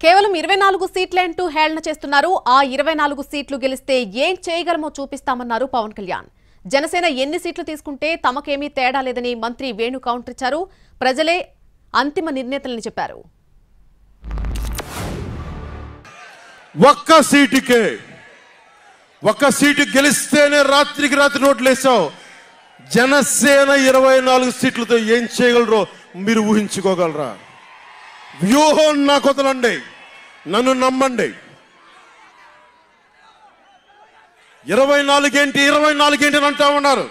కేవలం 24 సీట్లే అంటూ హేళన చేస్తున్నారు. ఆ 24 సీట్లు గెలిస్తే ఏం చేయగలమో చూపిస్తామన్నారు పవన్ కళ్యాణ్. జనసేన ఎన్ని సీట్లు తీసుకుంటే తమకేమీ తేడా లేదని మంత్రి వేణు కౌంటర్ ఇచ్చారు. ప్రజలే అంతిమ నిర్ణేతలని చెప్పారు. ఒక్క సీటు గెలిస్తేనే రాత్రికి రాత్రి నోట్లేసావు. జనసేన 24 సీట్లతో ఏం చేయగలరో మీరు ఊహించుకోగలరా? వ్యూహం నాకు వదలండి, నన్ను నమ్మండి. 24 ఏంటి అని అంటా ఉన్నారు.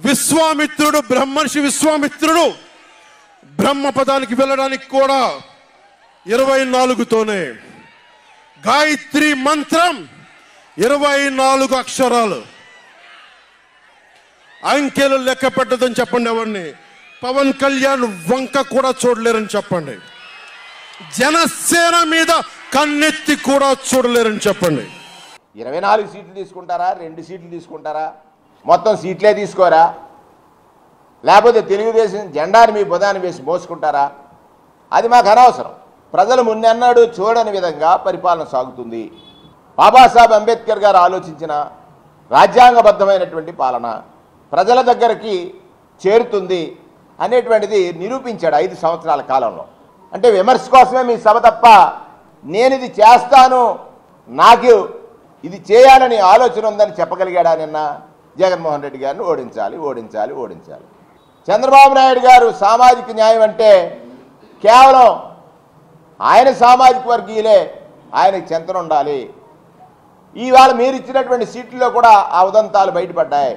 విశ్వామిత్రుడు, బ్రహ్మర్షి విశ్వామిత్రుడు బ్రహ్మపదానికి వెళ్ళడానికి కూడా 24తోనే. గాయత్రి మంత్రం 24 అక్షరాలు. అంకెలు లెక్క పెట్టదని చెప్పండి. ఎవరిని పవన్ కళ్యాణ్ వంక కూడా చూడలేరని చెప్పండి. జనసేన మీద కన్నెత్తి కూడా చూడలేరని చెప్పండి. 24 సీట్లు తీసుకుంటారా, 2 సీట్లు తీసుకుంటారా, మొత్తం సీట్లే తీసుకోరా, లేకపోతే తెలుగుదేశం జెండాని మీ బుధాన్ని వేసి మోసుకుంటారా? అది మాకు అనవసరం. ప్రజలు మున్నెన్నడూ చూడని విధంగా పరిపాలన సాగుతుంది. బాబాసాహెబ్ అంబేద్కర్ గారు ఆలోచించిన రాజ్యాంగబద్ధమైనటువంటి పాలన ప్రజల దగ్గరికి చేరుతుంది అనేటువంటిది నిరూపించాడు 5 సంవత్సరాల కాలంలో. అంటే విమర్శ కోసమే మీ సభ తప్ప నేను ఇది చేస్తాను, నాకు ఇది చేయాలని ఆలోచన ఉందని చెప్పగలిగాడా? నిన్న జగన్మోహన్ రెడ్డి గారిని ఓడించాలి. చంద్రబాబు నాయుడు గారు సామాజిక న్యాయం అంటే కేవలం ఆయన సామాజిక వర్గీయులే ఆయనకు చెంతనుండాలి. ఇవాళ మీరు ఇచ్చినటువంటి సీట్లలో కూడా ఆ ఉదంతాలు బయటపడ్డాయి.